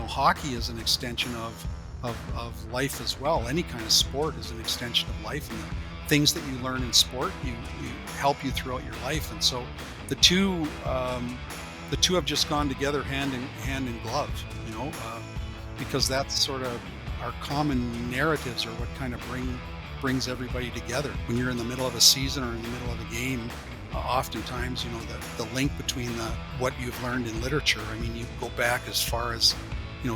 hockey is an extension of life as well. Any kind of sport is an extension of life, and the things that you learn in sport, you help you throughout your life. And so the two um, the two have just gone together hand in glove, because that's sort of our common narratives, or what kind of brings everybody together. When you're in the middle of a season or in the middle of a game, oftentimes, the link between what you've learned in literature. I mean, you go back as far as,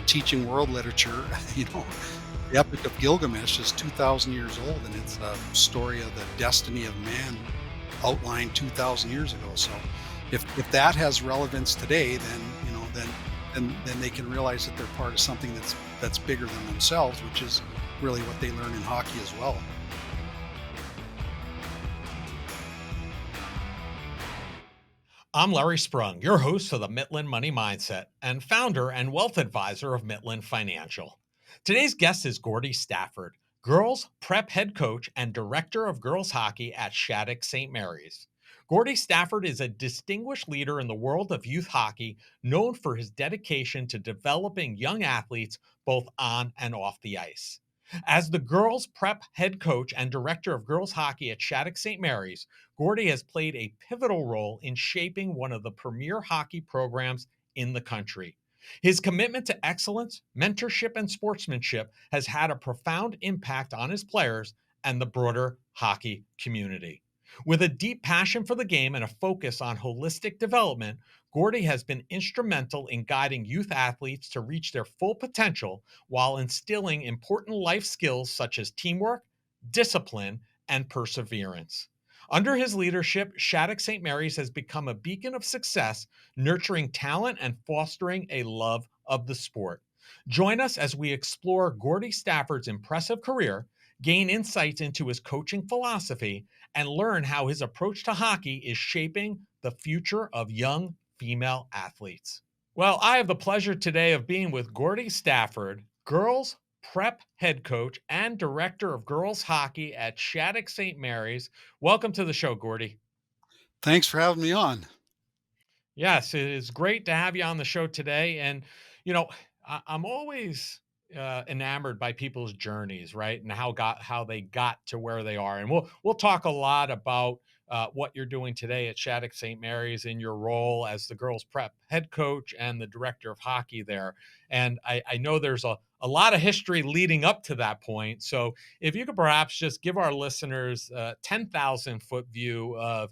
teaching world literature. The Epic of Gilgamesh is 2,000 years old, and it's a story of the destiny of man outlined 2,000 years ago. So, if that has relevance today, then then they can realize that they're part of something that's bigger than themselves, which is really what they learn in hockey as well. I'm Larry Sprung, your host of the Mitlin Money Mindset and founder and wealth advisor of Mitlin Financial. Today's guest is Gordie Stafford, girls prep head coach and director of girls hockey at Shattuck-St. Mary's. Gordie Stafford is a distinguished leader in the world of youth hockey, known for his dedication to developing young athletes both on and off the ice. As the girls prep head coach and director of girls hockey at Shattuck-St. Mary's, Gordy has played a pivotal role in shaping one of the premier hockey programs in the country. His commitment to excellence, mentorship, and sportsmanship has had a profound impact on his players and the broader hockey community. With a deep passion for the game and a focus on holistic development, Gordy has been instrumental in guiding youth athletes to reach their full potential while instilling important life skills such as teamwork, discipline, and perseverance. Under his leadership, Shattuck St. Mary's has become a beacon of success, nurturing talent and fostering a love of the sport. Join us as we explore Gordie Stafford's impressive career, gain insights into his coaching philosophy, and learn how his approach to hockey is shaping the future of young female athletes. Well, I have the pleasure today of being with Gordie Stafford, girls prep head coach and director of girls hockey at Shattuck St. Mary's. Welcome to the show, Gordy. Thanks for having me on. Yes, it is great to have you on the show today. And, you know, I'm always enamored by people's journeys, right? And how they got to where they are. And we'll talk a lot about what you're doing today at Shattuck St. Mary's in your role as the girls prep head coach and the director of hockey there. And I know there's a lot of history leading up to that point. So if you could perhaps just give our listeners a 10,000 foot view of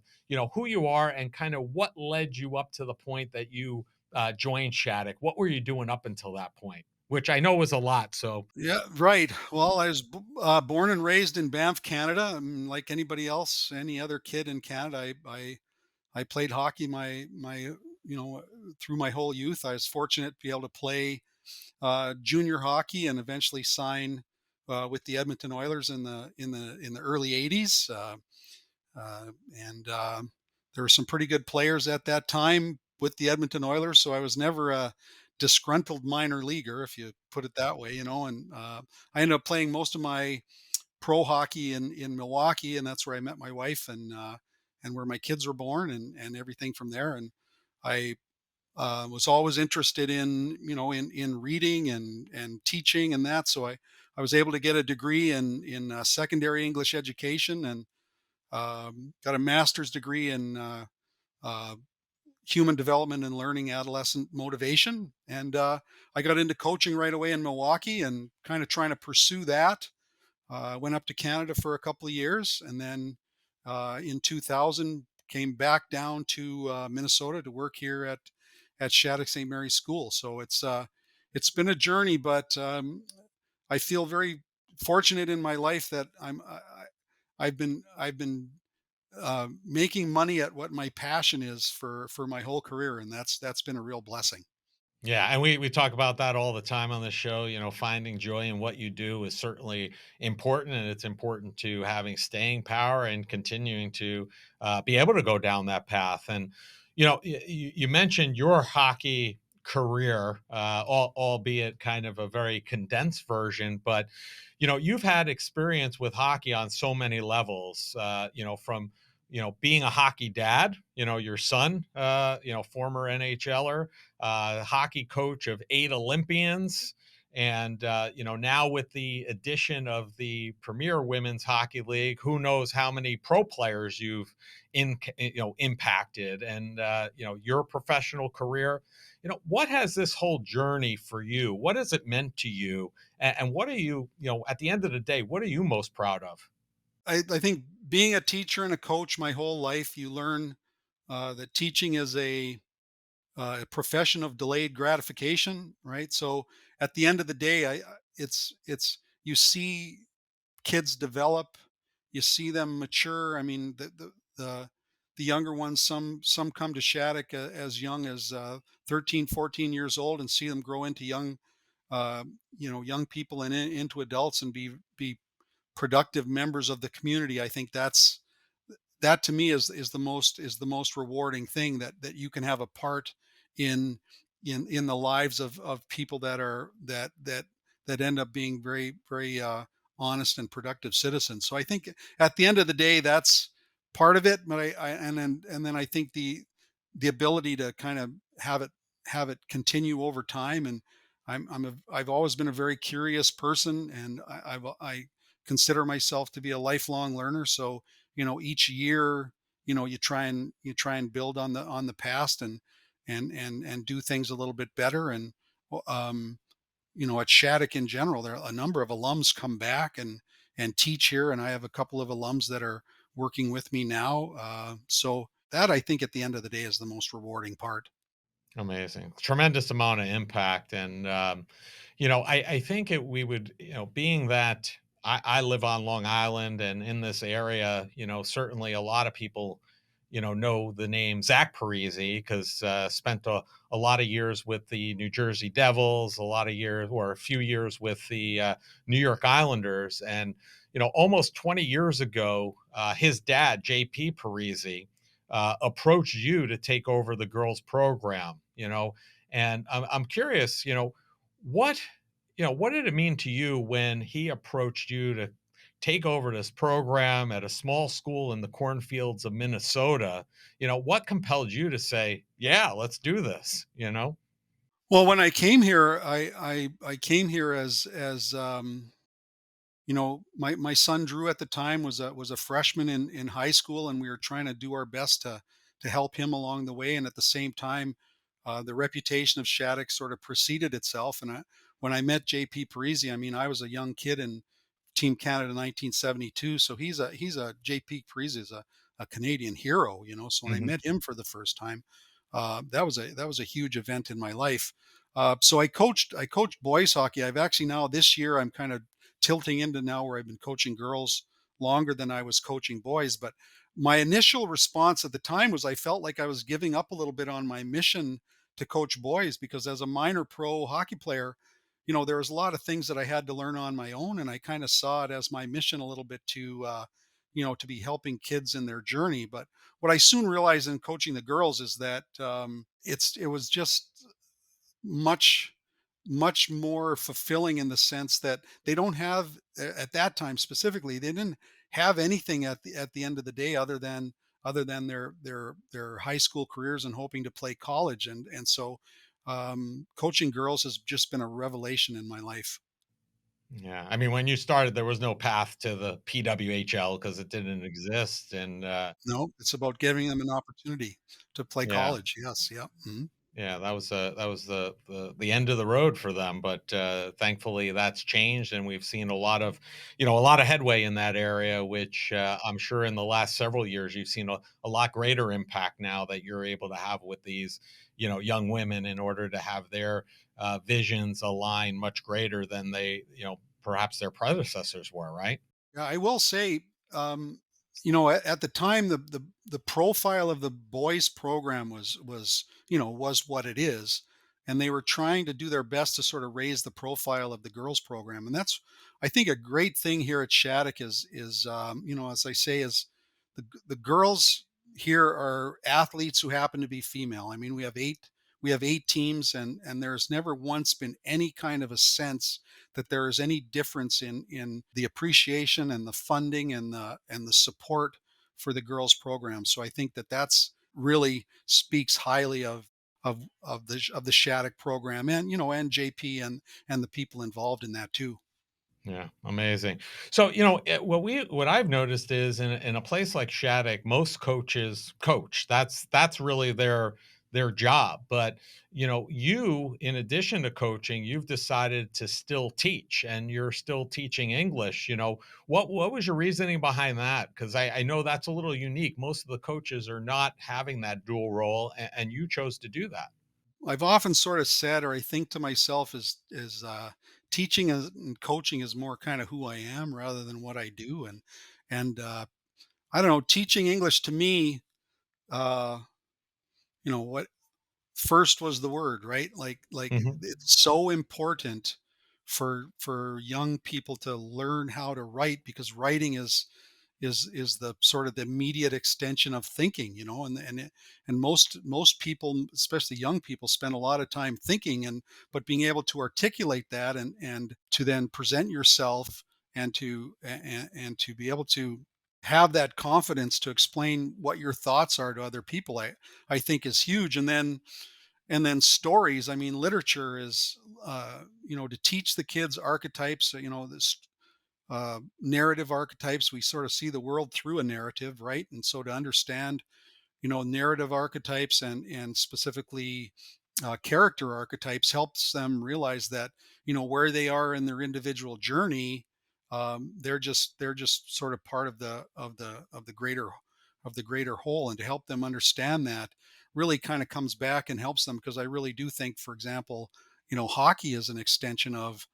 who you are and kind of what led you up to the point that you joined Shattuck. What were you doing up until that point? Which I know was a lot. So Yeah, right. Well, I was born and raised in Banff, Canada. Like anybody else, any other kid in Canada, I played hockey through my whole youth. I was fortunate to be able to play junior hockey and eventually sign with the Edmonton Oilers in the early '80s. And There were some pretty good players at that time with the Edmonton Oilers, so I was never a disgruntled minor leaguer, if you put it that way. And I ended up playing most of my pro hockey in Milwaukee, and that's where I met my wife, and where my kids were born, and everything from there. And I was always interested in reading and teaching and that, so I was able to get a degree in secondary English education, and got a master's degree in uh, human development and learning adolescent motivation. And I got into coaching right away in Milwaukee and kind of trying to pursue that. Went up to Canada for a couple of years, and then in 2000 came back down to Minnesota to work here at Shattuck St. Mary's School. So it's been a journey, but I feel very fortunate in my life that I've been making money at what my passion is for my whole career, and that's been a real blessing. yeah, and we talk about that all the time on the show. Finding joy in what you do is certainly important, and it's important to having staying power and continuing to be able to go down that path. And you mentioned your hockey career, albeit kind of a very condensed version, but you've had experience with hockey on so many levels. From being a hockey dad, your son, former NHLer, hockey coach of 8 Olympians. And, now with the addition of the Premier Women's Hockey League, who knows how many pro players you've impacted, and, your professional career. What has this whole journey for you? What has it meant to you? And what are you, at the end of the day, what are you most proud of? I think being a teacher and a coach my whole life, you learn that teaching is a profession of delayed gratification, right? So at the end of the day, it's you see kids develop, you see them mature. I mean, the younger ones, some come to Shattuck as young as 13, 14 years old, and see them grow into young, young people and into adults, and be productive members of the community. I think that to me is the most rewarding thing, that you can have a part in in the lives of people that end up being very honest and productive citizens. So I think at the end of the day, that's part of it. But and then I think the ability to kind of have it continue over time. And I've always been a very curious person, and I consider myself to be a lifelong learner. So each year, you try and build on the past, and do things a little bit better. And well, at Shattuck in general, there are a number of alums come back and teach here, and I have a couple of alums that are working with me now. So that, I think, at the end of the day, is the most rewarding part. Amazing. Tremendous amount of impact. And, I think we would, being that I live on Long Island and in this area, certainly a lot of people, know the name Zach Parisi because spent a lot of years with the New Jersey Devils, a lot of years or a few years with the New York Islanders. And, almost 20 years ago, his dad, JP Parisi, approached you to take over the girls program, and I'm curious, what, what did it mean to you when he approached you to take over this program at a small school in the cornfields of Minnesota? What compelled you to say, yeah, let's do this, Well, when I came here, I came here as my son Drew at the time was a freshman in high school, and we were trying to do our best to help him along the way. And at the same time, the reputation of Shattuck sort of preceded itself. And when I met JP Parisi, I mean, I was a young kid in Team Canada 1972, so he's a JP Parisi is a Canadian hero. So when I Hmm. met him for the first time, that was a huge event in my life. So I coached boys hockey. I've actually now this year I'm kind of tilting into now where I've been coaching girls longer than I was coaching boys. But my initial response at the time was I felt like I was giving up a little bit on my mission to coach boys, because as a minor pro hockey player, there was a lot of things that I had to learn on my own, and I kind of saw it as my mission a little bit to be helping kids in their journey. But what I soon realized in coaching the girls is that it was just much much more fulfilling, in the sense that they don't have at that time specifically, they didn't have anything at the end of the day, other than their high school careers and hoping to play college. And so coaching girls has just been a revelation in my life. Yeah, I mean, when you started, there was no path to the PWHL because it didn't exist, and No, it's about giving them an opportunity to play yeah, college. Yes. Yeah. Mhm. yeah, that was the end of the road for them. But thankfully, that's changed, and we've seen a lot of headway in that area. Which I'm sure in the last several years, you've seen a lot greater impact now that you're able to have with these, young women in order to have their visions align much greater than they, perhaps their predecessors were. Right. Yeah, I will say, at the time, the profile of the boys program was what it is, and they were trying to do their best to sort of raise the profile of the girls program. And that's, I think, a great thing here at Shattuck is as I say, is the girls here are athletes who happen to be female. I mean, we have eight teams, and there's never once been any kind of a sense that there is any difference in the appreciation and the funding and the support for the girls program. So I think that that's really speaks highly of the Shattuck program, and and JP and the people involved in that too. Yeah, amazing. So, what I've noticed is in a place like Shattuck, most coaches coach. That's really their job. But, you in addition to coaching, you've decided to still teach and you're still teaching English. What was your reasoning behind that? Because I know that's a little unique. Most of the coaches are not having that dual role, and you chose to do that. I've often sort of said, or I think to myself, is teaching and coaching is more kind of who I am rather than what I do, and I don't know, teaching English to me, uh, what first was the word, right? Like Hmm. it's so important for young people to learn how to write, because writing is the sort of the immediate extension of thinking, and most people, especially young people, spend a lot of time thinking, but being able to articulate that and to then present yourself, and to be able to have that confidence to explain what your thoughts are to other people, I think is huge. And then stories, I mean, literature is, to teach the kids archetypes, this narrative archetypes. We sort of see the world through a narrative, right? And so to understand, narrative archetypes, and specifically character archetypes, helps them realize that, where they are in their individual journey, they're just sort of part of the greater whole. And to help them understand that really kind of comes back and helps them, because I really do think, for example, hockey is an extension of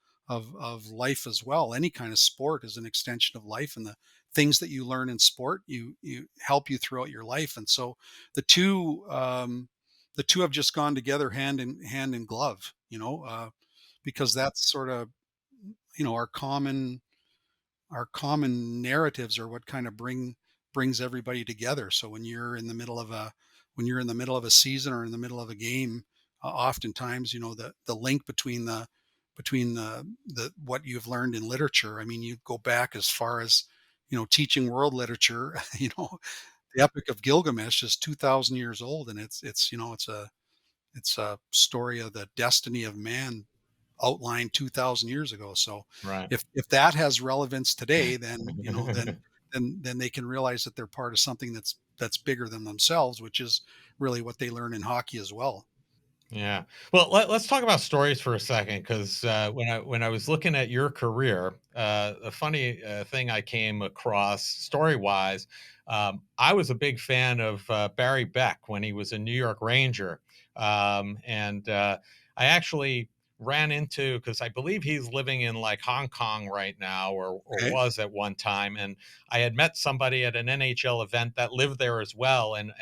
life as well. Any kind of sport is an extension of life, and the things that you learn in sport, you help you throughout your life. And so the two um, the two have just gone together, hand in glove, because that's sort of, our common narratives are what kind of brings everybody together. So when you're in the middle of a season or in the middle of a game, oftentimes, the link between the what you've learned in literature. I mean, you go back as far as, teaching world literature. The Epic of Gilgamesh is 2,000 years old, and it's a story of the destiny of man outlined 2,000 years ago. So Right. if that has relevance today, then they can realize that they're part of something that's bigger than themselves, which is really what they learn in hockey as well. Yeah. Well, let's talk about stories for a second, because when I was looking at your career, a funny thing I came across story wise, I was a big fan of Barry Beck when he was a New York Ranger, and I actually ran into, because I believe he's living in like Hong Kong right now, or Okay. was at one time, and I had met somebody at an NHL event that lived there as well, and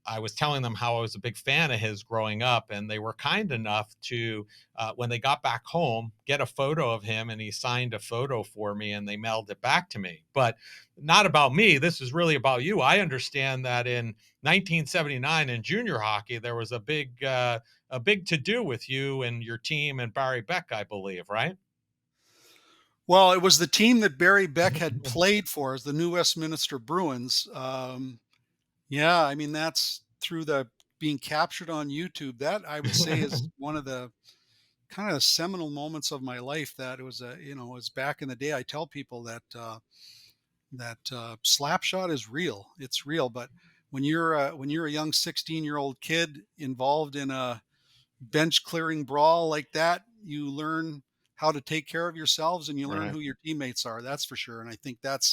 I was telling them how I was a big fan of his growing up, and they were kind enough to, when they got back home, get a photo of him, and he signed a photo for me, and they mailed it back to me. But not about me. This is really about you. I understand that in 1979 in junior hockey, there was a big to do with you and your team and Barry Beck, I believe, right? Well, it was the team that Barry Beck had played for, as the New Westminster Bruins. Yeah, I mean, that's through the being captured on YouTube. That, I would say, is one of the kind of seminal moments of my life. That it was it was back in the day. I tell people that Slapshot is real. It's real. But when you're a young 16-year-old kid involved in a bench clearing brawl like that, you learn how to take care of yourselves, and you learn Right. who your teammates are. That's for sure. And I think that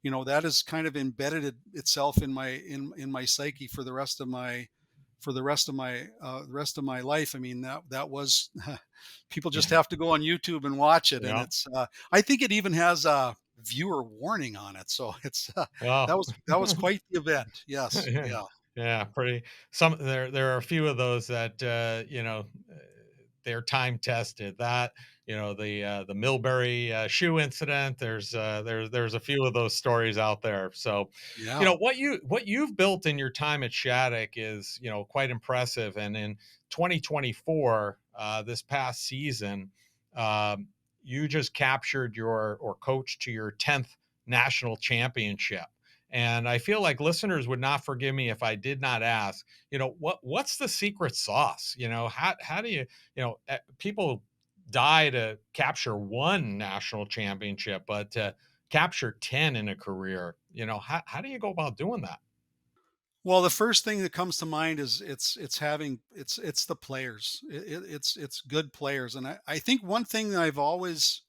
has kind of embedded itself in my psyche for the rest of my life. I mean, that was people just have to go on YouTube and watch it, and Yeah. I think it even has a viewer warning on it. So Well. that was quite the event. Yes, Yeah, yeah, yeah, pretty. Some there are a few of those that they're time tested. That the Millbury shoe incident. There's a few of those stories out there. So, yeah. what you've built in your time at Shattuck is quite impressive. And in 2024, this past season, um, you just captured your or coached to your 10th national championship, And I feel like listeners would not forgive me if I did not ask, what's the secret sauce? How do people die to capture one national championship, but to capture 10 in a career, how do you go about doing that? Well, the first thing that comes to mind is it's having it's the players. It's good players, and I think one thing that I've always,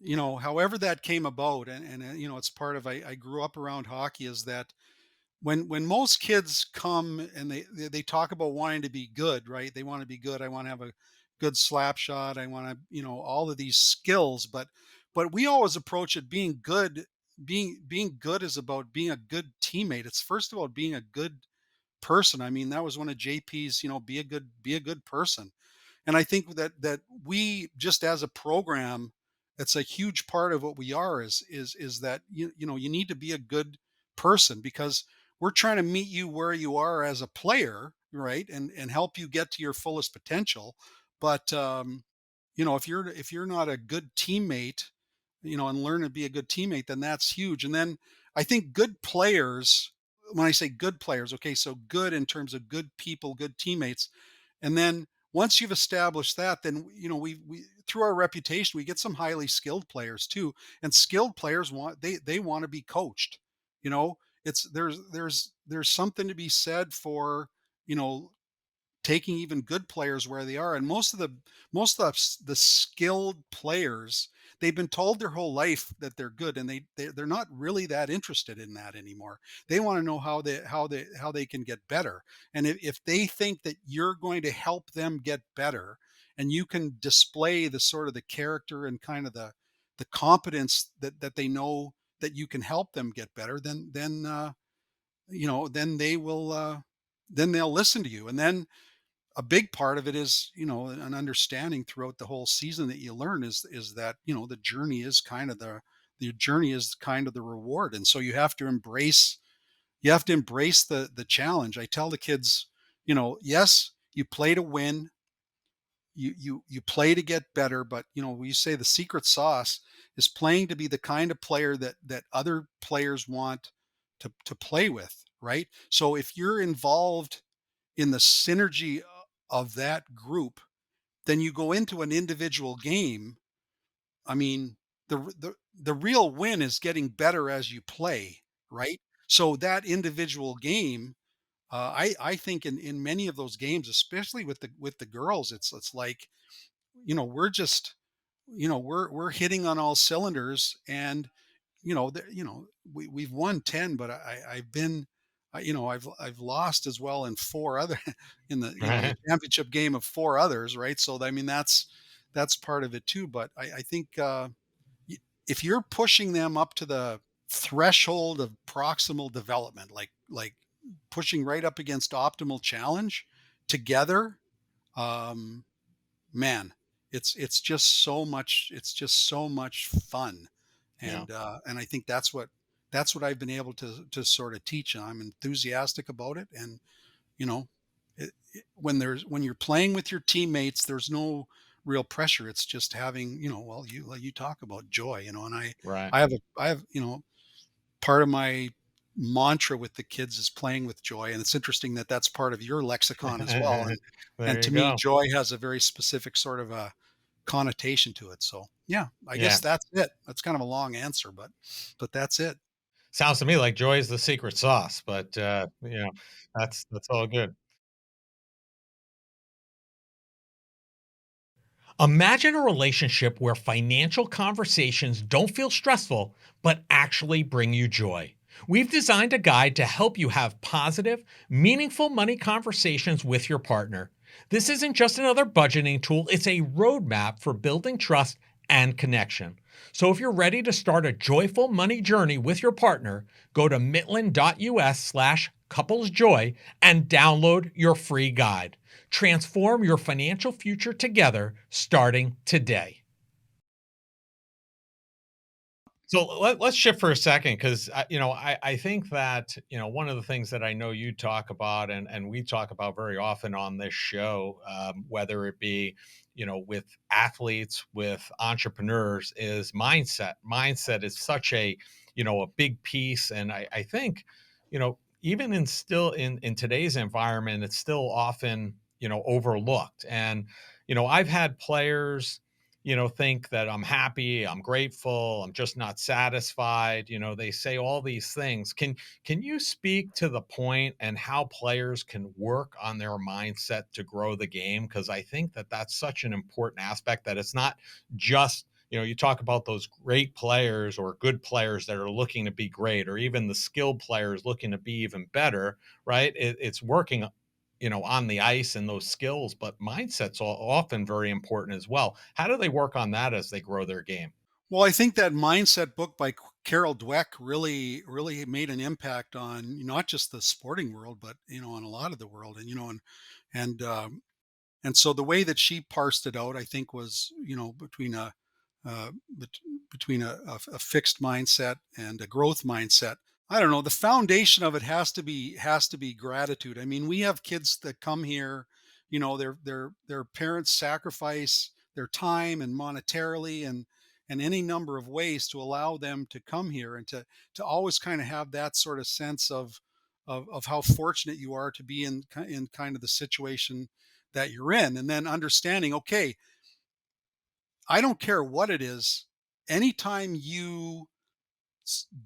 however that came about, and it's part of, I grew up around hockey, is that when most kids come and they talk about wanting to be good, right? They want to be good. I want to have a good slap shot. I want to, all of these skills, but we always approach it being good. Being good is about being a good teammate. It's first about being a good person. I mean, that was one of JP's, be a good person. And I think that we, just as a program, it's a huge part of what we are, is that you need to be a good person, because we're trying to meet you where you are as a player, right? And help you get to your fullest potential. But if you're not a good teammate, and learn to be a good teammate, then that's huge. And then I think good players, when I say good players, okay, so good in terms of good people, good teammates. And then once you've established that, then we through our reputation, we get some highly skilled players too. And skilled players they want to be coached. You know, it's there's something to be said for, you know, taking even good players where they are. And most of the skilled players, they've been told their whole life that they're good, and they're not really that interested in that anymore. They want to know how they can get better. And if they think that you're going to help them get better, and you can display the sort of the character and kind of the competence that they know that you can help them get better, then they will, then they'll listen to you. And then a big part of it is, an understanding throughout the whole season that you learn is that, the journey is kind of the reward. And so you have to embrace the challenge. I tell the kids, yes, you play to win, you play to get better, but we say the secret sauce is playing to be the kind of player that other players want to play with, right? So if you're involved in the synergy of that group, then you go into an individual game. I mean, the real win is getting better as you play, right? So that individual game, I think in many of those games, especially with the girls, it's like, we're just, we're hitting on all cylinders. And we've won 10, but I've been, I've lost as well in four other in the Right. championship game of four others, right? So I mean, that's part of it too. But I think, y- if you're pushing them up to the threshold of proximal development, like pushing right up against optimal challenge together, um, man, it's just so much fun. Yeah. And I think that's what I've been able to sort of teach, and I'm enthusiastic about it. And you know when you're playing with your teammates, there's no real pressure. It's just having, well, you talk about joy, and Right. I have part of my mantra with the kids is playing with joy. And it's interesting that that's part of your lexicon as well. And There you to me, go. joy has a very specific sort of a connotation to it. So yeah, I guess Yeah. that's it. That's kind of a long answer, but that's it. Sounds to me like joy is the secret sauce, but that's all good. Imagine a relationship where financial conversations don't feel stressful, but actually bring you joy. We've designed a guide to help you have positive, meaningful money conversations with your partner. This isn't just another budgeting tool, it's a roadmap for building trust and connection. So if you're ready to start a joyful money journey with your partner, go to mitlin.us/couplesjoy and download your free guide. Transform your financial future together starting today. So let's shift for a second because I think that one of the things that I know you talk about and we talk about very often on this show, whether it be with athletes, with entrepreneurs, is mindset. Mindset is such a big piece, and I think even in today's environment, it's still often overlooked. And I've had players think that I'm happy, I'm grateful, I'm just not satisfied. They say all these things. Can you speak to the point and how players can work on their mindset to grow the game? Because I think that that's such an important aspect, that it's not just you talk about those great players or good players that are looking to be great, or even the skilled players looking to be even better, right? It's working on the ice and those skills, but mindset's often very important as well. How do they work on that as they grow their game? Well, I think that mindset book by Carol Dweck really made an impact on not just the sporting world, but on a lot of the world, and and so the way that she parsed it out, I think, was between uh, bet- between a fixed mindset and a growth mindset. I don't know. The foundation of it has to be gratitude. I mean, we have kids that come here. Their parents sacrifice their time and monetarily and any number of ways to allow them to come here and to always kind of have that sort of sense of how fortunate you are to be in kind of the situation that you're in, and then understanding, okay, I don't care what it is, anytime you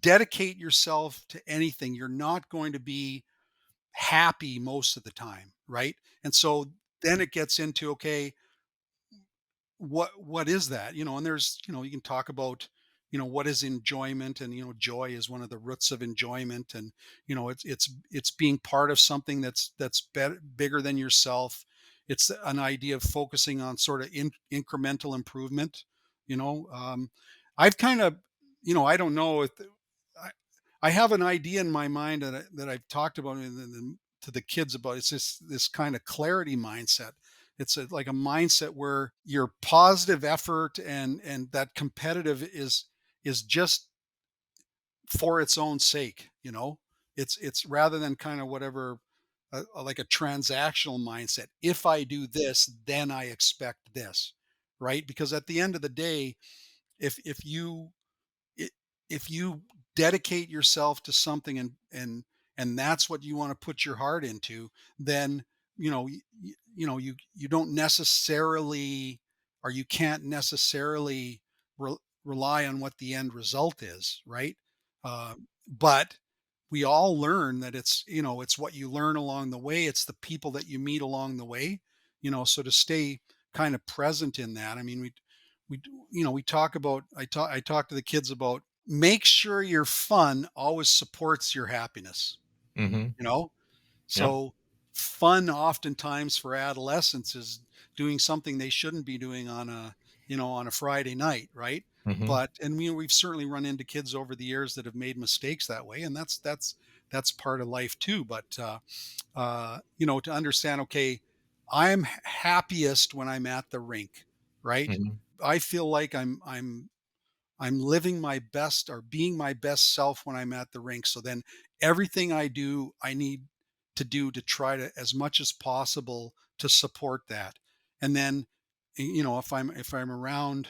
dedicate yourself to anything, you're not going to be happy most of the time, right? And so then it gets into, okay, what is that? And there's, you can talk about, what is enjoyment, and joy is one of the roots of enjoyment, and it's being part of something that's bigger than yourself. It's an idea of focusing on sort of incremental improvement. you know um I've kind of, I don't know if I, I have an idea in my mind that I've talked about to the kids about. It's this kind of clarity mindset. It's like a mindset where your positive effort and that competitive is just for its own sake. It's rather than kind of whatever, like a transactional mindset. If I do this, then I expect this, right? Because at the end of the day, if you I if you dedicate yourself to something and that's what you want to put your heart into, then you don't necessarily, or you can't necessarily re- rely on what the end result is, right? But we all learn that it's what you learn along the way. It's the people that you meet along the way. So to stay kind of present in that. I mean, we talk about, I talk to the kids about, make sure your fun always supports your happiness, Hmm. you know Yep. so fun oftentimes for adolescents is doing something they shouldn't be doing on a Friday night, right? Hmm. But and we've certainly run into kids over the years that have made mistakes that way, and that's part of life too. But to understand, okay, I'm happiest when I'm at the rink, right? Hmm. I feel like I'm living my best, or being my best self, when I'm at the rink. So then everything I do, I need to do to try to, as much as possible, to support that. And then, if I'm around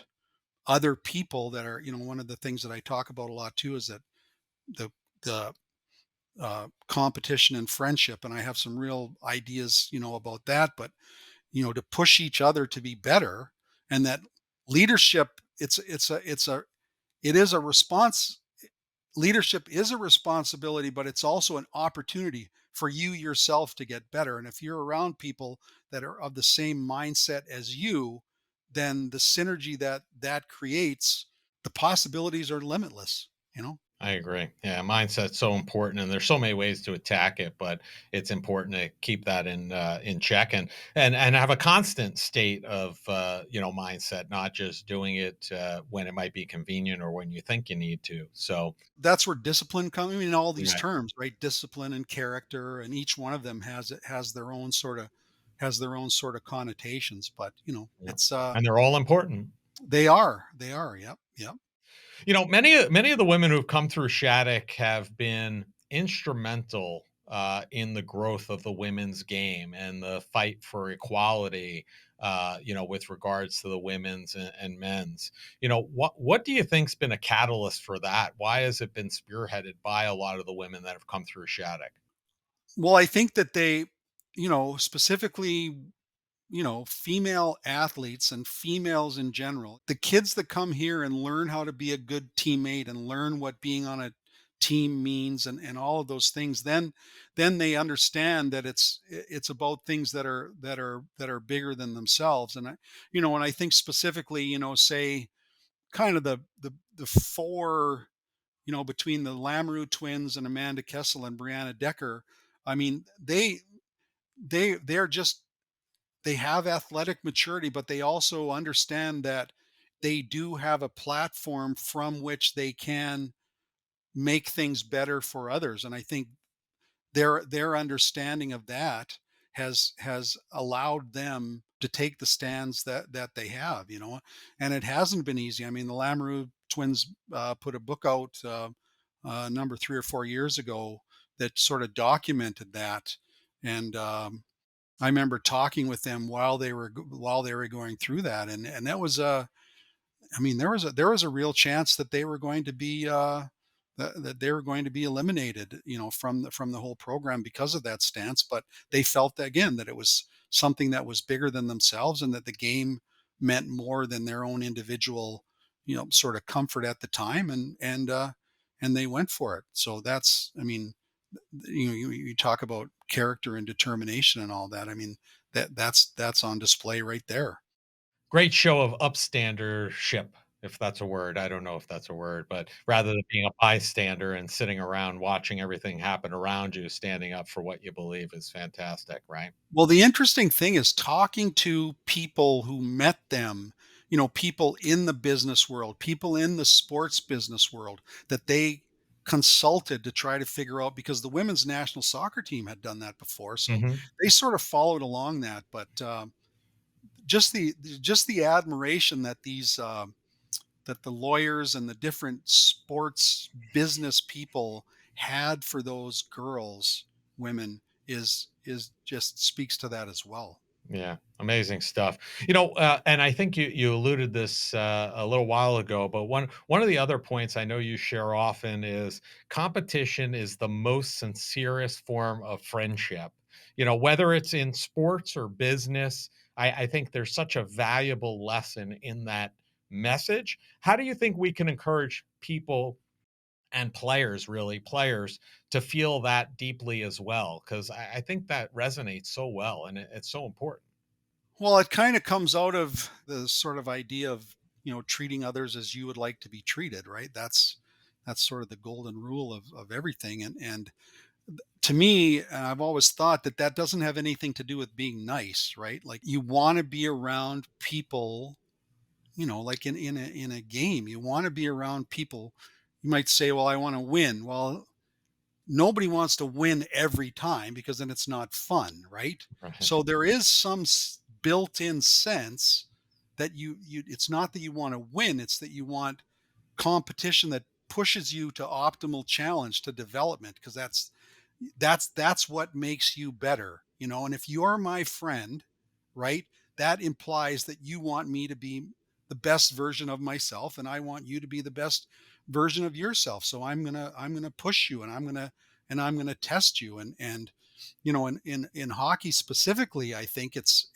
other people that are, one of the things that I talk about a lot too is that the the competition and friendship, and I have some real ideas, about that. But to push each other to be better, and that leadership, it is a response. Leadership is a responsibility, but it's also an opportunity for you yourself to get better. And if you're around people that are of the same mindset as you, then the synergy that creates, the possibilities are limitless, you know? I agree. Yeah, mindset's so important, and there's so many ways to attack it, but it's important to keep that in check, and have a constant state of mindset, not just doing it when it might be convenient or when you think you need to. So, That's where discipline comes. I mean, all these right, terms, right? Discipline and character, and each one of them has their own sort of connotations. But yeah, it's and they're all important. they are. Yep. Yep. Many of the women who've come through Shattuck have been instrumental in the growth of the women's game and the fight for equality. With regards to the women's and men's. What do you think's been a catalyst for that? Why has it been spearheaded by a lot of the women that have come through Shattuck? Well, I think that they, specifically, female athletes and females in general, the kids that come here and learn how to be a good teammate and learn what being on a team means and all of those things, then they understand that it's about things that are bigger than themselves. And and I think specifically, say kind of the four, between the Lamoureux twins and Amanda Kessel and Brianna Decker. I mean, they're just, they have athletic maturity, but they also understand that they do have a platform from which they can make things better for others. And I think their understanding of that has allowed them to take the stands that they have, and it hasn't been easy. I mean, the Lamoureux twins put a book out number 3 or 4 years ago that sort of documented that. And I remember talking with them while they were going through that, and that was I mean, there was a real chance that they were going to be that they were going to be eliminated, from the whole program because of that stance. But they felt that, again, that it was something that was bigger than themselves, and that the game meant more than their own individual, sort of comfort at the time, and they went for it. So that's, I mean, you talk about character and determination and all that. I mean, that's on display right there. Great show of upstandership, if that's a word. I don't know if that's a word, but rather than being a bystander and sitting around watching everything happen around you, standing up for what you believe is fantastic, right? Well, the interesting thing is talking to people who met them, people in the business world, people in the sports business world, that they consulted to try to figure out, because the women's national soccer team had done that before. So Mhm. they sort of followed along that. But just the admiration that that the lawyers and the different sports business people had for those girls, women, is just speaks to that as well. Yeah, amazing stuff. And I think you alluded this a little while ago, but one of the other points I know you share often is competition is the most sincerest form of friendship. Whether it's in sports or business, I think there's such a valuable lesson in that message. How do you think we can encourage people and players, really players, to feel that deeply as well? Because I think that resonates so well, and it's so important. Well, it kind of comes out of the sort of idea of, treating others as you would like to be treated, right? That's sort of the golden rule of everything. And to me, I've always thought that that doesn't have anything to do with being nice, right? Like, you want to be around people, like in a game, you want to be around people. You might say, well, I want to win. Well, nobody wants to win every time, because then it's not fun, right? Right. So there is some built-in sense that it's not that you want to win, it's that you want competition that pushes you to optimal challenge, to development, because that's what makes you better, and if you're my friend, right, that implies that you want me to be the best version of myself, and I want you to be the best version of yourself. So I'm going to push you, and I'm going to test you. And in hockey specifically, I think it's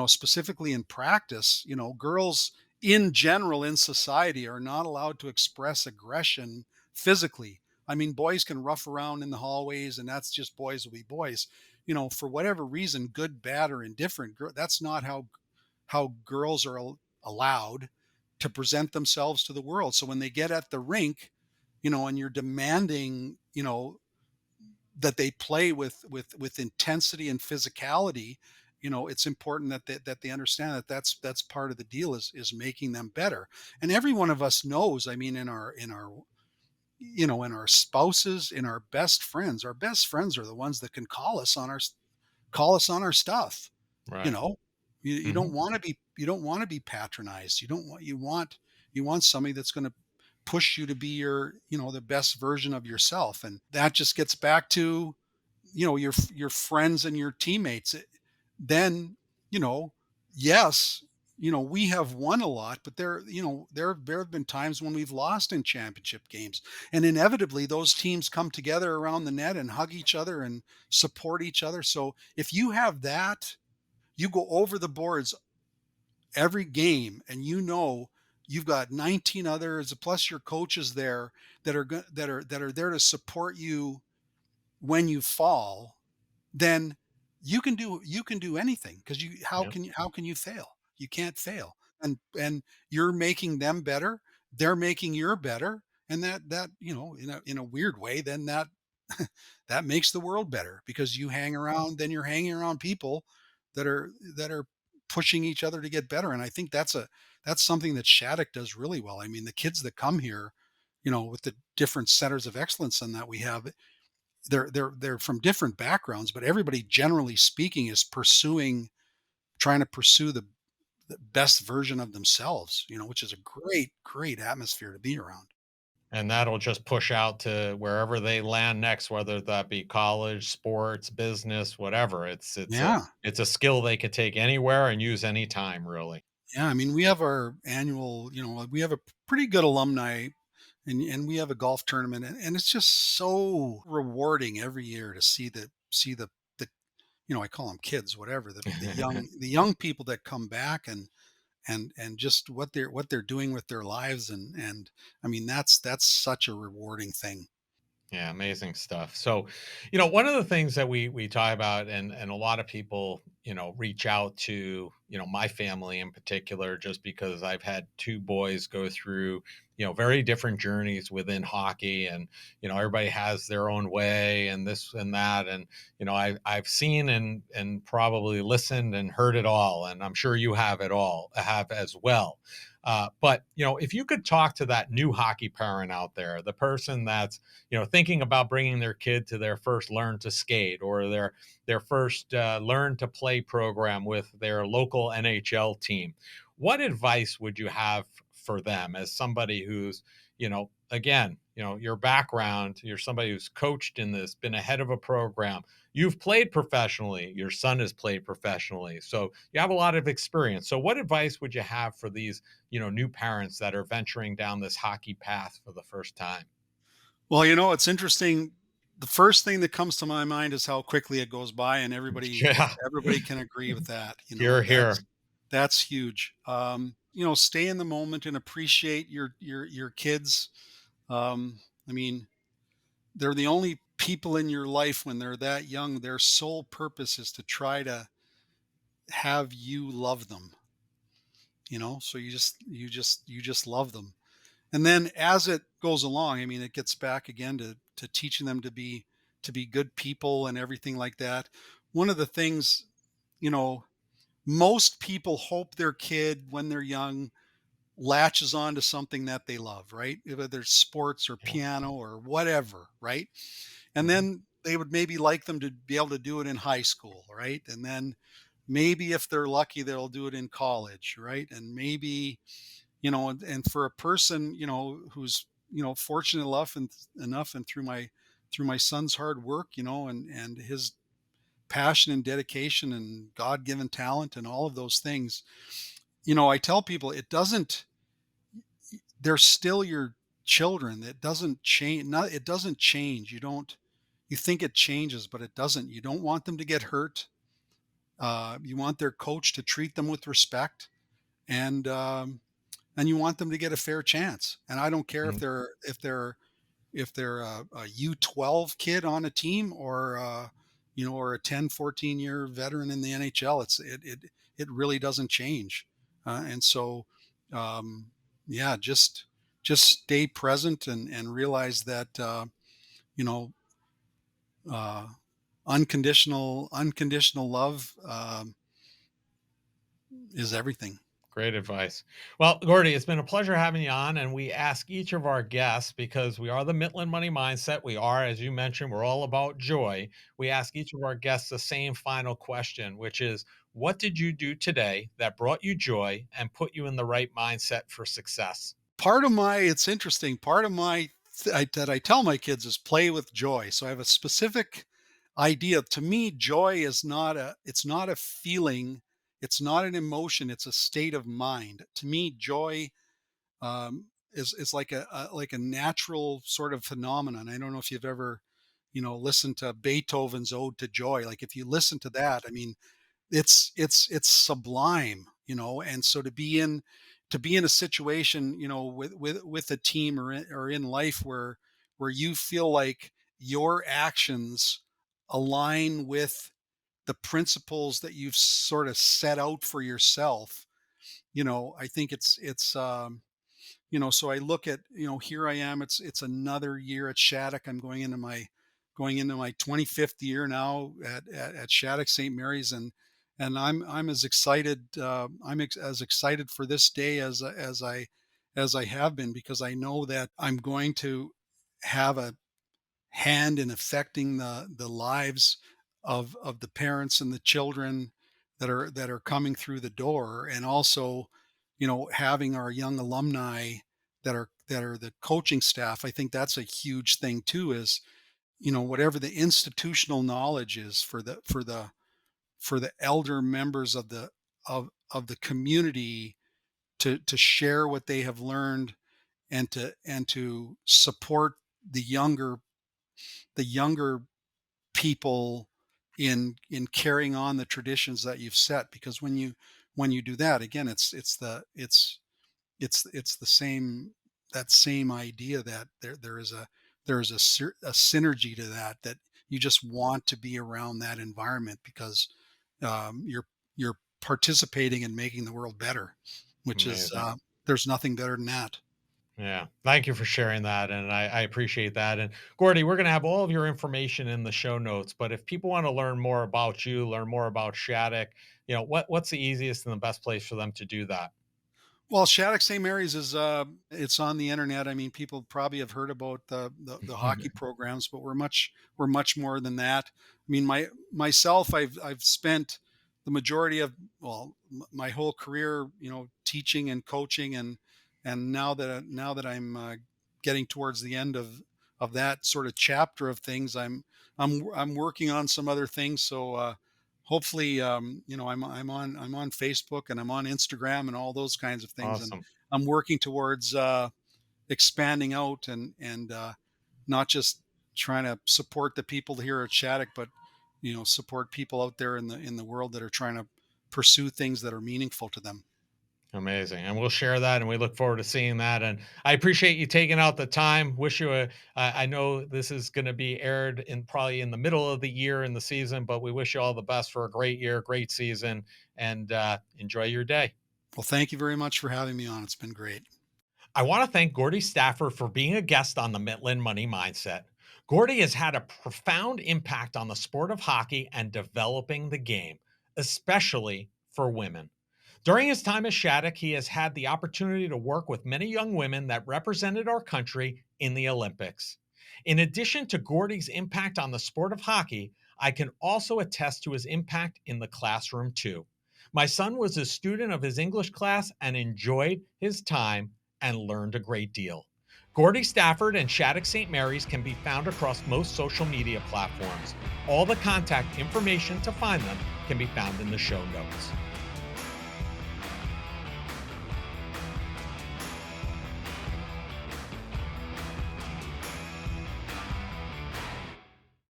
specifically in practice, girls in general in society are not allowed to express aggression physically. I mean, boys can rough around in the hallways, and that's just, boys will be boys. For whatever reason, good, bad, or indifferent, that's not how girls are allowed to present themselves to the world. So when they get at the rink, and you're demanding, that they play with intensity and physicality, it's important that they understand that that's part of the deal, is making them better. And every one of us knows, I mean, in our spouses, in our best friends are the ones that can call us on our stuff. you Right. know you Mhm. don't want to be patronized. You don't want you want somebody that's going to push you to be the best version of yourself. And that just gets back to, your friends and your teammates. Then, you know, yes, we have won a lot, but there have been times when we've lost in championship games. And inevitably those teams come together around the net and hug each other and support each other. So if you have that, you go over the boards every game, and you've got 19 others plus your coaches there that are there to support you when you fall. Then you can do anything, because you Yeah. how can you fail? You can't fail. And you're making them better, they're making you better, and that in a weird way, then that makes the world better, because you're hanging around people that are pushing each other to get better. And I think that's something that Shattuck does really well. I mean, the kids that come here, with the different centers of excellence and that we have, they're from different backgrounds, but everybody, generally speaking, is trying to pursue the best version of themselves, which is a great atmosphere to be around. And that'll just push out to wherever they land next, whether that be college, sports, business, whatever. Yeah. It's a skill they could take anywhere and use anytime, really. Yeah, I mean, we have our annual, we have a pretty good alumni, and we have a golf tournament, and it's just so rewarding every year to see the I call them kids, whatever, the young people that come back, and just what they're doing with their lives. And I mean, that's such a rewarding thing. Yeah, amazing stuff. So, one of the things that we talk about, and a lot of people, reach out to, my family in particular, just because I've had two boys go through, very different journeys within hockey, and everybody has their own way and this and that, and I've seen and probably listened and heard it all, and I'm sure you have as well. But if you could talk to that new hockey parent out there, the person that's thinking about bringing their kid to their first learn to skate, or their first learn to play program with their local NHL team, what advice would you have for them, as somebody who's again, your background, you're somebody who's coached in this, been ahead of a program, you've played professionally, your son has played professionally, so you have a lot of experience. So what advice would you have for these new parents that are venturing down this hockey path for the first time? Well, it's interesting. The first thing that comes to my mind is how quickly it goes by, and everybody Yeah. everybody can agree with that. Here, here. That's huge. Stay in the moment and appreciate your kids. I mean, they're the only people in your life when they're that young. Their sole purpose is to try to have you love them. So you just love them. And then as it goes along, I mean, it gets back again to teaching them to be good people and everything like that. One of the things, you know, most people hope their kid, when they're young, latches on to something that they love, right? Whether it's sports or Yeah. piano or whatever, right? And Mhm. then they would maybe like them to be able to do it in high school, right? And then maybe if they're lucky, they'll do it in college, right? And maybe, and for a person, who's, fortunate enough, and through my son's hard work, and his passion and dedication and God-given talent and all of those things, I tell people, they're still your children. It doesn't change. Not, it doesn't change. You think it changes, but it doesn't. You don't want them to get hurt. You want their coach to treat them with respect, and and you want them to get a fair chance. And I don't care if Mhm. they're a U12 kid on a team, or a 10, 14-year veteran in the NHL. It really doesn't change. And so, yeah, just stay present, and realize that, you know, uh, unconditional love, is everything. Great advice. Well, Gordy, it's been a pleasure having you on. And we ask each of our guests, because we are the Mitlin Money Mindset. We are, as you mentioned, we're all about joy. We ask each of our guests the same final question, which is, what did you do today that brought you joy and put you in the right mindset for success? part of my it's interesting. Part of my that I tell my kids is play with joy. So I have a specific idea. To me, joy is not a it's not a feeling, it's not an emotion, it's a state of mind. To me, joy is like a natural sort of phenomenon. I don't know if you've ever, listened to Beethoven's Ode to Joy. Like if you listen to that, I mean, it's sublime, and so to be in a situation, with a team or in life where you feel like your actions align with the principles that you've sort of set out for yourself. I think so I look at, here I am, it's another year at Shattuck. I'm going into my 25th year now at Shattuck St. Mary's, and I'm as excited, as excited for this day as I have been, because I know that I'm going to have a hand in affecting the lives of the parents and the children that are coming through the door, and also, having our young alumni that are the coaching staff. I think that's a huge thing too, is, whatever the institutional knowledge is for the elder members of the community to share what they have learned, and to support the younger the younger people in carrying on the traditions that you've set. Because when you do that, again, it's the same that same idea that there is a synergy to that you just want to be around that environment, because you're participating in making the world better, which is Amazing. there's nothing better than that. Yeah. Thank you for sharing that. And I appreciate that. And Gordy, we're going to have all of your information in the show notes. But if people want to learn more about you, learn more about Shattuck, what's the easiest and the best place for them to do that? Well, Shattuck St. Mary's is it's on the internet. I mean, people probably have heard about the hockey programs, but we're much more than that. I mean, myself, I've spent the majority of, well, my whole career, teaching and coaching, and now that I'm getting towards the end of that sort of chapter of things, I'm working on some other things. So hopefully, I'm on Facebook, and I'm on Instagram, and all those kinds of things, and Awesome. I'm working towards expanding out, and not just trying to support the people here at Shattuck, but support people out there in the world that are trying to pursue things that are meaningful to them. Amazing. And we'll share that and we look forward to seeing that. And I appreciate you taking out the time. Wish you I know this is going to be aired in probably in the middle of the year in the season, but we wish you all the best for a great year, great season, and enjoy your day. Well, thank you very much for having me on. It's been great. I want to thank Gordie Stafford for being a guest on the Mitlin Money Mindset. Gordy has had a profound impact on the sport of hockey and developing the game, especially for women. During his time at Shattuck, he has had the opportunity to work with many young women that represented our country in the Olympics. In addition to Gordy's impact on the sport of hockey, I can also attest to his impact in the classroom too. My son was a student of his English class and enjoyed his time and learned a great deal. Gordie Stafford and Shattuck St. Mary's can be found across most social media platforms. All the contact information to find them can be found in the show notes.